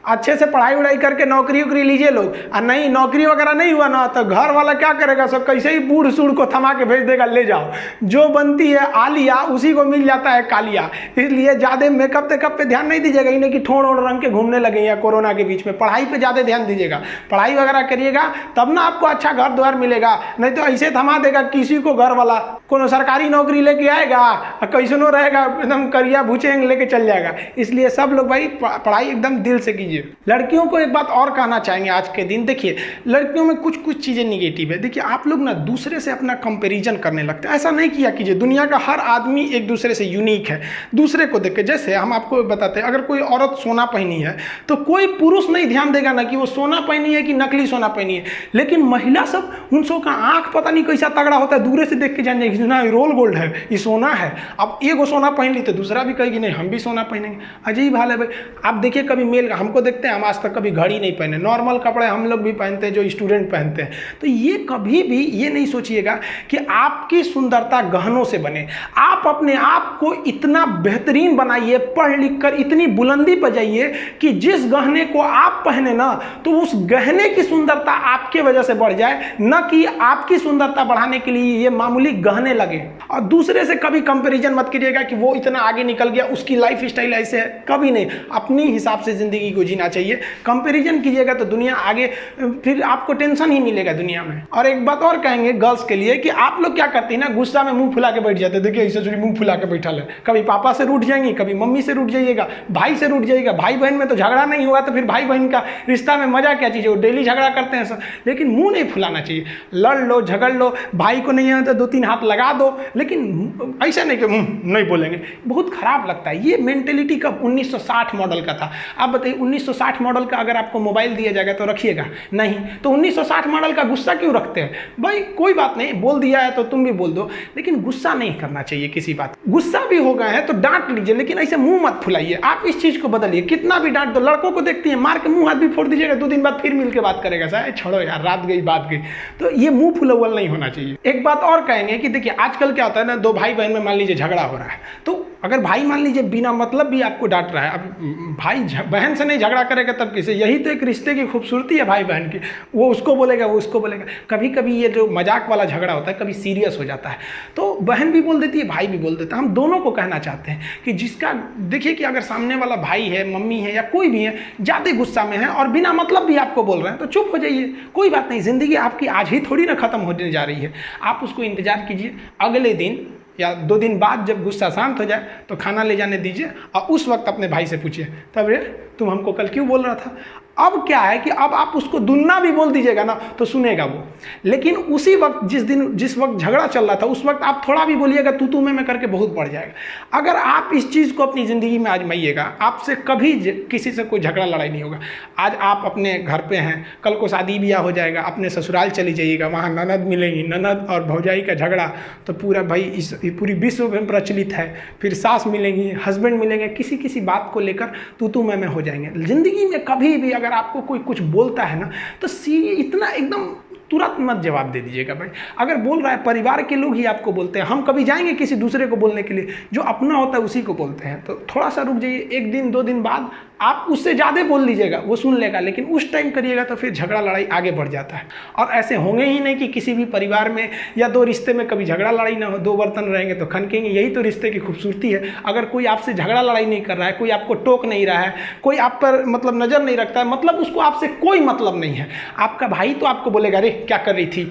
अच्छे से पढ़ाई वढ़ाई करके नौकरी वोकरी लीजिए लोग, और नहीं नौकरी वगैरह नहीं हुआ ना तो घर वाला क्या करेगा, सब कैसे ही बूढ़ सूढ़ को थमा के भेज देगा, ले जाओ। जो बनती है आलिया उसी को मिल जाता है कालिया। इसलिए ज़्यादा मेकअप तेकअप पे ध्यान नहीं दीजिएगा, इन्हें कि ठोड़ ओढ़ रंग के घूमने लगे या कोरोना के बीच में। पढ़ाई पे ज़्यादा ध्यान दीजिएगा, पढ़ाई वगैरह करिएगा तब ना आपको अच्छा घर द्वार मिलेगा, नहीं तो ऐसे थमा देगा किसी को घर वाला। कोनो सरकारी नौकरी लेके आएगा और कैसनो रहेगा, एकदम करिया भूचेंग लेके चल जाएगा। इसलिए सब लोग भाई पढ़ाई एकदम दिल से कीजिए। लड़कियों को एक बात और कहना चाहेंगे आज के दिन, देखिए लड़कियों में कुछ कुछ चीज़ें निगेटिव है। देखिए आप लोग ना दूसरे से अपना कंपैरिजन करने लगते हैं, ऐसा नहीं किया कीजिए। दुनिया का हर आदमी एक दूसरे से यूनिक है, दूसरे को देख के। जैसे हम आपको बताते हैं, अगर कोई औरत सोना पहनी है तो कोई पुरुष नहीं ध्यान देगा ना कि वो सोना पहनी है कि नकली सोना पहनी है, लेकिन महिला सब उन सब का आंख पता नहीं कैसा तगड़ा होता है, दूर से देख के जान जाएगी ना रोल गोल्ड है, ये सोना है। अब एगो सोना पहन ली तो दूसरा भी कहेगी नहीं हम भी सोना पहनेंगे। अजीब हाल है भाई। आप देखिए कभी मेल हमको देखते हैं, हम आज तक कभी घड़ी नहीं पहने, नॉर्मल कपड़े हम लोग भी पहनते हैं जो स्टूडेंट पहनते हैं। तो ये कभी भी ये नहीं सोचिएगा कि आपकी सुंदरता गहनों से बने। आप अपने आप को इतना बेहतरीन बनाइए, पढ़ लिख कर इतनी बुलंदी पर जाइए कि जिस गहने को आप पहने ना तो उस गहने की सुंदरता आपके वजह से बढ़ जाए, न कि आपकी सुंदरता बढ़ाने के लिए ये मामूली गहने लगे। और दूसरे से कभी कंपैरिजन मत करिएगा कि वो इतना आगे निकल गया, उसकी लाइफ स्टाइल ऐसे है, कभी नहीं। अपनी हिसाब से जिंदगी को जीना चाहिए। कंपैरिजन कीजिएगा तो दुनिया आगे, फिर आपको टेंशन ही मिलेगा दुनिया में। और एक बात और कहेंगे गर्ल्स के लिए कि आप लोग क्या करती है ना, गुस्सा में मुंह फुला के बैठ जाते हैं। देखिए ऐसे चोरी मुंह फुला के बैठा है, कभी पापा से रूठ जाएंगी, कभी मम्मी से रूठ जाइएगा, भाई से रूठ जाइएगा। भाई बहन में तो झगड़ा नहीं हुआ तो फिर भाई बहन का रिश्ता में मजा क्या चीज़ है, वो डेली झगड़ा करते हैं सब। लेकिन मुंह नहीं फुलाना चाहिए, लड़ लो झगड़ लो, भाई को नहीं आता तो 2-3 हाथ लगा दो, लेकिन ऐसा नहीं कि नहीं बोलेंगे, बहुत खराब लगता है। ये मेंटेलिटी कब 1960 मॉडल का था। आप बताइए 1960 मॉडल का अगर आपको मोबाइल दिया जाएगा तो रखिएगा नहीं, तो 1960 मॉडल का गुस्सा क्यों रखते हैं भाई? कोई बात नहीं, बोल दिया है तो तुम भी बोल दो, लेकिन गुस्सा नहीं करना चाहिए किसी बात। गुस्सा भी हो गए हैं तो डांट लीजिए, लेकिन ऐसे मुंह मत फुलाइए। आप इस चीज को बदलिए, कितना भी डांट दो। लड़कों को देखती है मार के मुंह हाथ भी फोड़ दीजिएगा, 2 दिन बाद फिर मिल के बात करेगा, साहब छोड़ो यार रात गई बात गई। तो ये मुंह फुलवल नहीं होना चाहिए। एक बात और कहेंगे कि देखिए आजकल क्या होता है ना, 2 भाई बहन में मान लीजिए झगड़ा हो रहा है, तो अगर भाई मान लीजिए बिना मतलब भी आपको डांट रहा है, अब भाई बहन से नहीं झगड़ा करेगा तब किसे? यही तो एक रिश्ते की खूबसूरती है भाई बहन की। वो उसको बोलेगा, वो उसको बोलेगा। कभी कभी ये जो मजाक वाला झगड़ा होता है कभी सीरियस हो जाता है, तो बहन भी बोल देती है, भाई भी बोल देता है। हम दोनों को कहना चाहते हैं कि जिसका देखिए कि अगर सामने वाला भाई है, मम्मी है या कोई भी है, ज़्यादा गुस्सा में है और बिना मतलब भी आपको बोल रहे हैं तो चुप हो जाइए, कोई बात नहीं। ज़िंदगी आपकी आज ही थोड़ी ना ख़त्म होने जा रही है। आप उसको इंतज़ार कीजिए, अगले दिन या 2 दिन बाद जब गुस्सा शांत हो जाए तो खाना ले जाने दीजिए और उस वक्त अपने भाई से पूछिए, तब रे तुम हमको कल क्यों बोल रहा था। अब क्या है कि अब आप उसको दुन्ना भी बोल दीजिएगा ना तो सुनेगा वो, लेकिन उसी वक्त जिस वक्त झगड़ा चल रहा था उस वक्त आप थोड़ा भी बोलिएगा तू में करके बहुत बढ़ जाएगा। अगर आप इस चीज़ को अपनी ज़िंदगी में आजमाइएगा, आपसे कभी किसी से कोई झगड़ा लड़ाई नहीं होगा। आज आप अपने घर पे हैं, कल को शादी ब्याह हो जाएगा, अपने ससुराल चली जाइएगा, वहाँ ननद मिलेंगी, ननद और भौजाई का झगड़ा तो पूरा भाई इस पूरी विश्व में प्रचलित है। फिर सास मिलेंगी, हस्बैंड मिलेंगे, किसी बात को लेकर तू में हो जाएंगे। ज़िंदगी में कभी भी अगर आपको कोई कुछ बोलता है ना तो इतना एकदम तुरंत मत जवाब दे दीजिएगा भाई। अगर बोल रहा है परिवार के लोग ही आपको बोलते हैं, हम कभी जाएंगे किसी दूसरे को बोलने के लिए? जो अपना होता है उसी को बोलते हैं। तो थोड़ा सा रुक जाइए, 1 दिन 2 दिन बाद आप उससे ज़्यादा बोल लीजिएगा, वो सुन लेगा, लेकिन उस टाइम करिएगा तो फिर झगड़ा लड़ाई आगे बढ़ जाता है। और ऐसे होंगे ही नहीं कि किसी भी परिवार में या 2 रिश्ते में कभी झगड़ा लड़ाई ना हो। 2 बर्तन रहेंगे तो खनकेंगे, यही तो रिश्ते की खूबसूरती है। अगर कोई आपसे झगड़ा लड़ाई नहीं कर रहा है, कोई आपको टोक नहीं रहा है, कोई आप पर मतलब नज़र नहीं रखता है, मतलब उसको आपसे कोई मतलब नहीं है। आपका भाई तो आपको बोलेगा अरे क्या कर रही थी,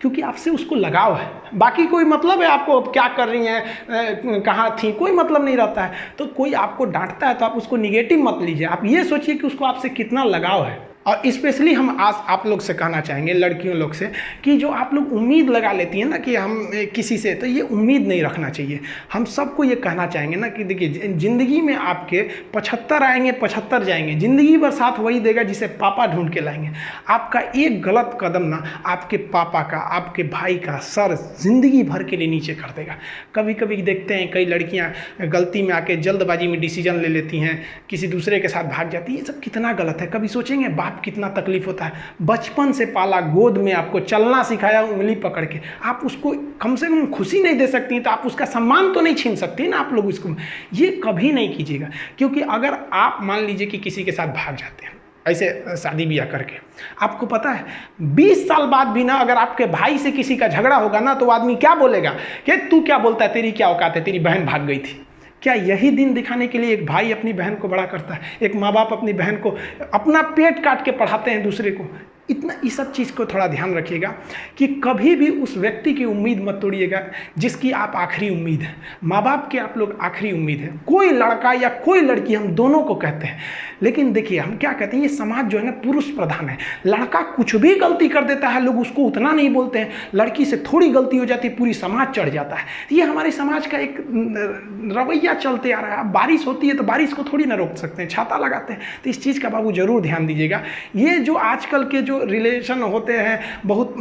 क्योंकि आपसे उसको लगाव है। बाकी कोई मतलब है आपको क्या कर रही हैं, कहाँ थी, कोई मतलब नहीं रहता है। तो कोई आपको डांटता है तो आप उसको निगेटिव मत लीजिए, आप ये सोचिए कि उसको आपसे कितना लगाव है। और स्पेशली हम आज आप लोग से कहना चाहेंगे, लड़कियों लोग से, कि जो आप लोग उम्मीद लगा लेती हैं ना कि हम किसी से, तो ये उम्मीद नहीं रखना चाहिए। हम सबको ये कहना चाहेंगे ना कि देखिए ज़िंदगी में आपके 75 आएंगे 75 जाएंगे, ज़िंदगी भर साथ वही देगा जिसे पापा ढूंढ के लाएंगे। आपका एक गलत कदम ना आपके पापा का, आपके भाई का सर ज़िंदगी भर के लिए नीचे कर देगा। कभी कभी देखते हैं कई लड़कियाँ गलती में आके जल्दबाजी में डिसीजन ले लेती हैं, किसी दूसरे के साथ भाग जाती हैं। ये सब कितना गलत है। कभी सोचेंगे बाप आप कितना तकलीफ होता है। बचपन से पाला, गोद में आपको चलना सिखाया उंगली पकड़ के, आप उसको कम से कम खुशी नहीं दे सकती तो आप उसका सम्मान तो नहीं छीन सकती ना आप लोग इसको। ये कभी नहीं कीजिएगा, क्योंकि अगर आप मान लीजिए कि किसी के साथ भाग जाते हैं ऐसे शादी ब्याह करके, आपको पता है 20 साल बाद भी ना अगर आपके भाई से किसी का झगड़ा होगा ना तो आदमी क्या बोलेगा कि तू क्या बोलता है, तेरी क्या औकात है, तेरी बहन भाग गई थी। क्या यही दिन दिखाने के लिए एक भाई अपनी बहन को बड़ा करता है, एक माँ बाप अपनी बहन को अपना पेट काट के पढ़ाते हैं दूसरे को। इतना इस सब चीज़ को थोड़ा ध्यान रखिएगा कि कभी भी उस व्यक्ति की उम्मीद मत तोड़िएगा जिसकी आप आखिरी उम्मीद है। माँ बाप के आप लोग आखिरी उम्मीद है। कोई लड़का या कोई लड़की, हम दोनों को कहते हैं, लेकिन देखिए हम क्या कहते हैं, ये समाज जो है ना पुरुष प्रधान है। लड़का कुछ भी गलती कर देता है, लोग उसको उतना नहीं बोलते हैं। लड़की से थोड़ी गलती हो जाती है, पूरी समाज चढ़ जाता है। ये हमारे समाज का एक रवैया चलते आ रहा है। बारिश होती है तो बारिश को थोड़ी ना रोक सकते हैं, छाता लगाते हैं। तो इस चीज़ का बाबू जरूर ध्यान दीजिएगा। ये जो आजकल के जो रिलेशन होते हैं बहुत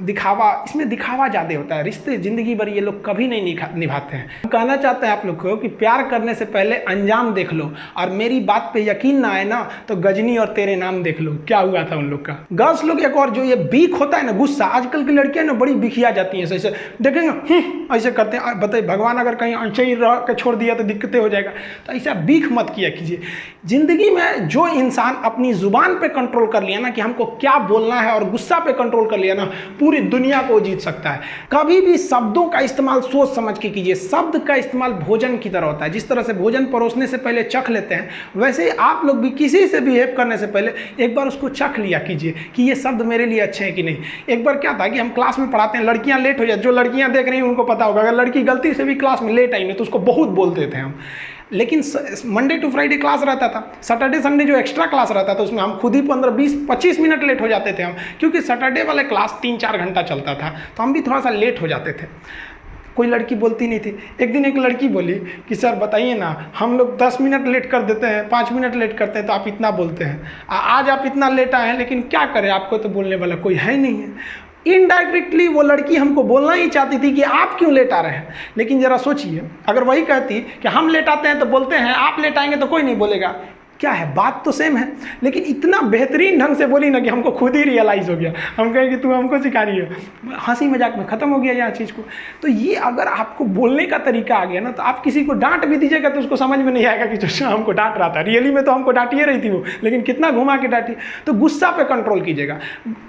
दिखावा, इसमें दिखावा ज़्यादा होता है। रिश्ते ज़िंदगी भर ये लोग कभी नहीं निभाते हैं। कहना चाहते हैं आप लोग को कि प्यार करने से पहले अंजाम देख लो, और मेरी बात पे यकीन ना आए ना तो गजनी और तेरे नाम देख लो क्या हुआ था उन लोग का। गर्ल्स लोग एक और जो ये बीक होता है ना, गुस्सा, आजकल की लड़कियां ना बड़ी बिखिया जाती हैं, ऐसे देखेंगे ऐसे करते हैं। बताइए भगवान अगर कहीं ऐसे ही रह के छोड़ दिया तो दिक्कतें हो जाएगा। तो ऐसा बीख मत किया कीजिए। जिंदगी में जो इंसान अपनी जुबान पे कंट्रोल कर लिया ना कि हमको क्या बोलना है, और गुस्सा पे कंट्रोल कर लिया ना, पूरी दुनिया को जीत सकता है। कभी भी शब्दों का इस्तेमाल सोच समझ के कीजिए। शब्द का इस्तेमाल भोजन की तरह होता है। जिस तरह से भोजन परोसने से पहले चख लेते हैं, वैसे ही आप लोग भी किसी से बिहेव करने से पहले एक बार उसको चख लिया कीजिए कि ये शब्द मेरे लिए अच्छे हैं कि नहीं। एक बार क्या था कि हम क्लास में पढ़ाते हैं, लड़कियां लेट हो जाती, जो लड़कियां देख रही हैं उनको पता होगा, अगर लड़की गलती से भी क्लास में लेट आई ना तो उसको बहुत बोलते थे हम। लेकिन मंडे टू फ्राइडे क्लास रहता था, सैटरडे संडे जो एक्स्ट्रा क्लास रहता था उसमें हम खुद ही 15, 20, 25 मिनट लेट हो जाते थे हम, क्योंकि सैटरडे वाले क्लास 3-4 घंटा चलता था, तो हम भी थोड़ा सा लेट हो जाते थे। कोई लड़की बोलती नहीं थी। एक दिन एक लड़की बोली कि सर बताइए ना, हम लोग 10 मिनट लेट कर देते हैं, 5 मिनट लेट करते हैं तो आप इतना बोलते हैं, आज आप इतना लेट आए हैं, लेकिन क्या करें, आपको तो बोलने वाला कोई है नहीं है। इनडायरेक्टली वो लड़की हमको बोलना ही चाहती थी कि आप क्यों लेट आ रहे हैं। लेकिन ज़रा सोचिए, अगर वही कहती कि हम लेट आते हैं तो बोलते हैं, आप लेट आएंगे तो कोई नहीं बोलेगा, क्या है, बात तो सेम है। लेकिन इतना बेहतरीन ढंग से बोली ना कि हमको खुद ही रियलाइज़ हो गया। हम कहें कि तू हमको सिखा रही है, हंसी मजाक में ख़त्म हो गया यहाँ चीज़ को। तो ये अगर आपको बोलने का तरीका आ गया ना, तो आप किसी को डांट भी दीजिएगा तो उसको समझ में नहीं आएगा कि जो हमको डांट रहा था, रियली में तो हमको डांटिए रही थी वो, लेकिन कितना घुमा के डांटी। तो गुस्सा पे कंट्रोल कीजिएगा।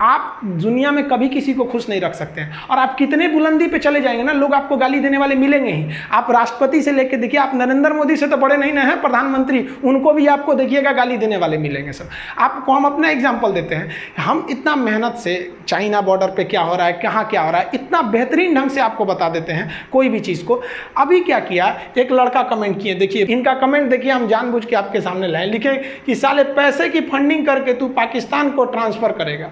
आप दुनिया में कभी किसी को खुश नहीं रख सकते हैं, और आप कितने बुलंदी पे चले जाएंगे ना, लोग आपको गाली देने वाले मिलेंगे ही। आप राष्ट्रपति से लेकर देखिए, आप नरेंद्र मोदी से तो बड़े नहीं ना हैं, प्रधानमंत्री, उनको भी आपको देखिएगा गाली देने वाले मिलेंगे सब। आपको हम अपना एग्जांपल देते हैं, हम इतना मेहनत से चाइना बॉर्डर पे क्या हो रहा है, कहाँ क्या हो रहा है, इतना बेहतरीन ढंग से आपको बता देते हैं कोई भी चीज़ को। अभी क्या किया, एक लड़का कमेंट किए, देखिए इनका कमेंट देखिए, हम जानबूझ के आपके सामने लाए, लिखे कि साले पैसे की फंडिंग करके तू पाकिस्तान को ट्रांसफ़र करेगा।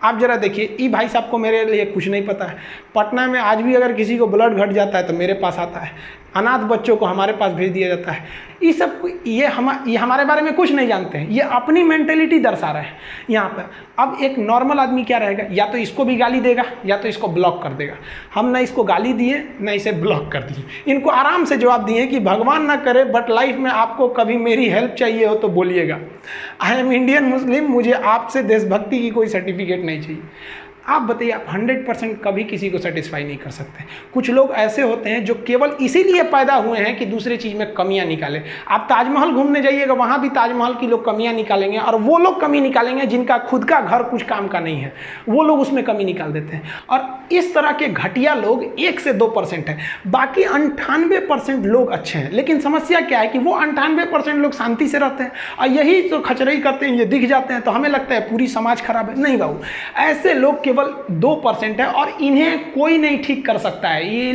आप जरा देखिए, ये भाई साहब को मेरे लिए कुछ नहीं पता है। पटना में आज भी अगर किसी को ब्लड घट जाता है तो मेरे पास आता है, अनाथ बच्चों को हमारे पास भेज दिया जाता है। ये सब ये हमारे बारे में कुछ नहीं जानते हैं, ये अपनी मेंटेलिटी दर्शा रहे हैं यहाँ पर। अब एक नॉर्मल आदमी क्या रहेगा, या तो इसको भी गाली देगा या तो इसको ब्लॉक कर देगा। हम ना इसको गाली दिए ना इसे ब्लॉक कर दिए, इनको आराम से जवाब दिए कि भगवान ना करे बट लाइफ में आपको कभी मेरी हेल्प चाहिए हो तो बोलिएगा। आई एम इंडियन मुस्लिम, मुझे आपसे देशभक्ति की कोई सर्टिफिकेट नहीं चाहिए। आप बताइए, आप 100% कभी किसी को सेटिस्फाई नहीं कर सकते। कुछ लोग ऐसे होते हैं जो केवल इसीलिए पैदा हुए हैं कि दूसरे चीज़ में कमियां निकालें। आप ताजमहल घूमने जाइएगा, वहाँ भी ताजमहल की लोग कमियां निकालेंगे, और वो लोग कमी निकालेंगे जिनका खुद का घर कुछ काम का नहीं है, वो लोग उसमें कमी निकाल देते हैं। और इस तरह के घटिया लोग 1 से 2% हैं, बाकी 98% लोग अच्छे हैं। लेकिन समस्या क्या है कि वो 98% लोग शांति से रहते हैं, और यही तो खचरई करते हैं, ये दिख जाते हैं तो हमें लगता है पूरी समाज खराब है। नहीं बाबू, ऐसे लोग केवल 2% है, और इन्हें कोई नहीं ठीक कर सकता है। ये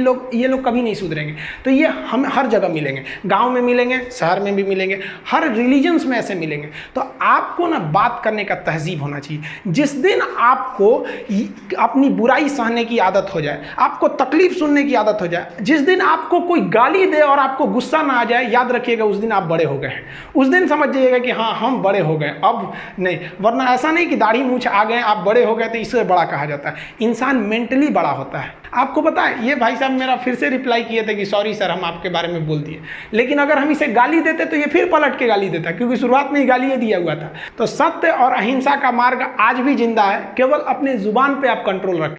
लोग कभी नहीं सुधरेंगे। तो ये हम हर जगह मिलेंगे, गांव में मिलेंगे, शहर में भी मिलेंगे, हर रिलीजन्स में ऐसे मिलेंगे। तो आपको ना बात करने का तहजीब होना चाहिए। जिस दिन आपको अपनी बुराई सहने की आदत हो जाए, आपको तकलीफ सुनने की आदत हो जाए, जिस दिन आपको कोई गाली दे और आपको गुस्सा ना आ जाए, याद रखिएगा उस दिन आप बड़े हो गए हैं। उस दिन समझ जाइएगा कि हाँ हम बड़े हो गए, अब नहीं। वरना ऐसा नहीं कि दाढ़ी मूंछ आ गए आप बड़े हो गए तो इससे बड़ा बड़ा कहा जाता है, इंसान मेंटली बड़ा होता है। आपको पता है, ये भाई साहब मेरा फिर से रिप्लाई किए थे कि सॉरी सर हम आपके बारे में बोल दिए, लेकिन अगर हम इसे गाली देते तो ये फिर पलट के गाली देता, क्योंकि शुरुआत में ही गाली ये दिया हुआ था। तो सत्य और अहिंसा का मार्ग आज भी जिंदा है, केवल अपने जुबान पे आप कंट्रोल रखें।